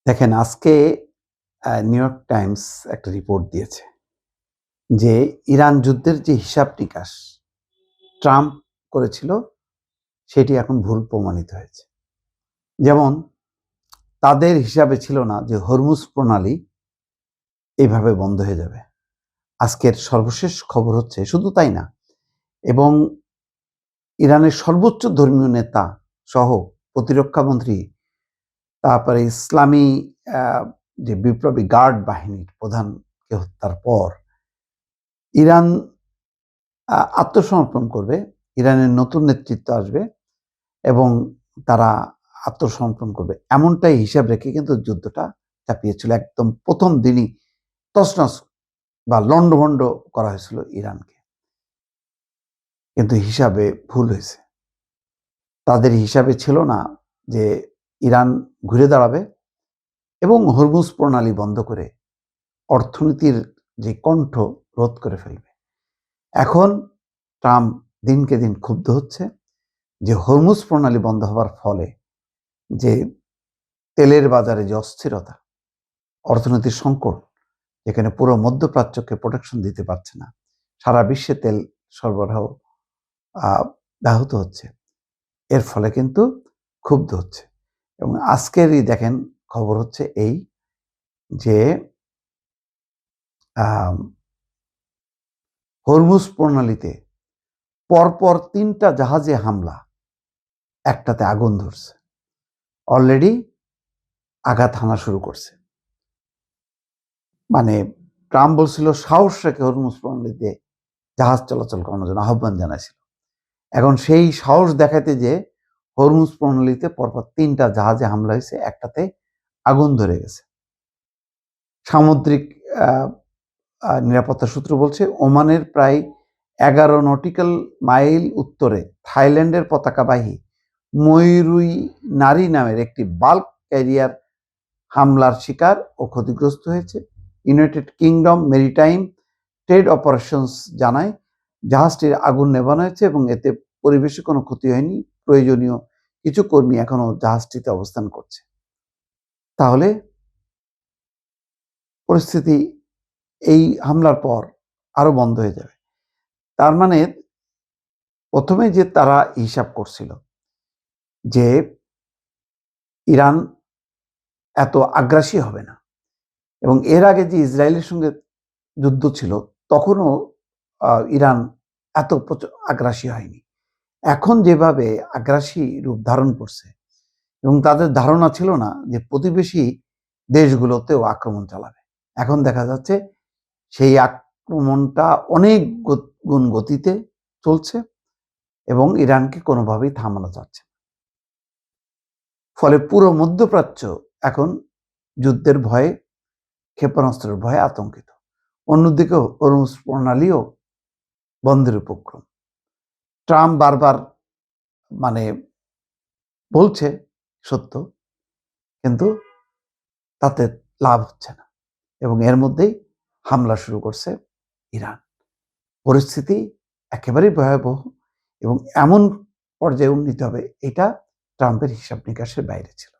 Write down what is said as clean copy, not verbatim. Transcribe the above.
দেখেন আজকে new York Times একটা রিপোর্ট দিয়েছে যে ইরান যুদ্ধের যে হিসাব নিকাশ ট্রাম্প করেছিল সেটি এখন ভুল প্রমাণিত হয়েছে। যেমন তাদের হিসাবে ছিল না যে হরমুজ প্রণালী এইভাবে বন্ধ হয়ে যাবে। আজকের সর্বশেষ খবর হচ্ছে শুধু তাই না, এবং ইরানের সর্বোচ্চ ধর্মীয় নেতা সহ প্রতিরক্ষা মন্ত্রী, তারপরে ইসলামী যে বিপ্লবী গার্ড বাহিনীর প্রধানকে হত্যার পর ইরান আত্মসমর্পণ করবে। ইরানের নতুন নেতৃত্ব আসবে এবং তারা আত্মসমর্পণ করবে, এমনটাই হিসাব রেখে কিন্তু যুদ্ধটা চাপিয়েছিল। একদম প্রথম দিনই তছনছ বা লণ্ডভণ্ড করা হয়েছিল ইরানকে। কিন্তু হিসাবে ভুল হয়েছে। তাদের হিসাবে ছিল না যে ইরান ঘুরে দাঁড়াবে এবং হরমুজ প্রণালী বন্ধ করে অর্থনীতির যে কণ্ঠ রোধ করে ফেলবে। এখন ট্রাম্প দিনকে দিন ক্ষুব্ধ হচ্ছে যে হরমুজ প্রণালী বন্ধ হওয়ার ফলে যে তেলের বাজারে যে অস্থিরতা, অর্থনৈতিক সংকট, যেখানে পুরো মধ্যপ্রাচ্যকে প্রোটেকশন দিতে পারছে না, সারা বিশ্বে তেল সরবরাহ ব্যাহত হচ্ছে, এর ফলে কিন্তু ক্ষুব্ধ হচ্ছে। এবং আজকেরই দেখেন খবর হচ্ছে এই যে হরমুজ প্রণালীতে পরপর 3টা জাহাজে হামলা, একটাতে আগুন ধরছে, অলরেডি আঘাত হানা শুরু করছে। মানে ট্রাম্প বলছিল সাহস রেখে হরমুজ প্রণালীতে জাহাজ চলাচল করানোর জন্য আহ্বান জানাইছিল। এখন সেই সাহস দেখাতে যে হরমুজ প্রণালীতে পরপর 3টা জাহাজে হামলা হয়েছে, একটাতে আগুন ধরে গেছে। সামুদ্রিক নিরাপত্তা সূত্র বলছে ওমানের প্রায় 11 নটিক্যাল মাইল উত্তরে থাইল্যান্ডের পতাকাবাহী ময়ূরী নারী নামের একটি বাল্ক ক্যারিয়ার হামলার শিকার ও ক্ষতিগ্রস্ত হয়েছে। United kingdom maritime trade operations জানায় জাহাজটির আগুন নেভানো হয়েছে এবং এতে পরিবেশে কোনো ক্ষতি হয়নি। প্রয়োজনীয় কিছু কর্মী এখনো জাহাজটিতে অবস্থান করছে। তাহলে পরিস্থিতি এই হামলার পর আরো বন্ধ হয়ে যাবে। তার মানে প্রথমে যে তারা হিসাব করছিল যে ইরান এত আগ্রাসী হবে না, এবং এর আগে যে ইসরায়েলের সঙ্গে যুদ্ধ ছিল তখনও ইরান এত আগ্রাসী হয়নি। এখন যেভাবে আগ্রাসী রূপ ধারণ করছে, এবং তাদের ধারণা ছিল না যে প্রতিবেশী দেশগুলোতেও আক্রমণ চালাবে, এখন দেখা যাচ্ছে সেই আক্রমণটা অনেক গুণ গতিতে চলছে এবং ইরানকে কোনোভাবেই থামানো যাচ্ছে না। ফলে পুরো মধ্যপ্রাচ্য এখন যুদ্ধের ভয়ে, ক্ষেপণাস্ত্রের ভয়ে আতঙ্কিত। অন্যদিকে হরমুজ প্রণালীও বন্ধের উপক্রম। ট্রাম্প বারবার মানে বলছে সত্য, কিন্তু তাতে লাভ হচ্ছে না, এবং এর মধ্যেই হামলা শুরু করছে ইরান। পরিস্থিতি একেবারেই ভয়াবহ এবং এমন পর্যায়ে উন্নীত হবে, এটা ট্রাম্পের হিসাব নিকাশের বাইরে ছিল।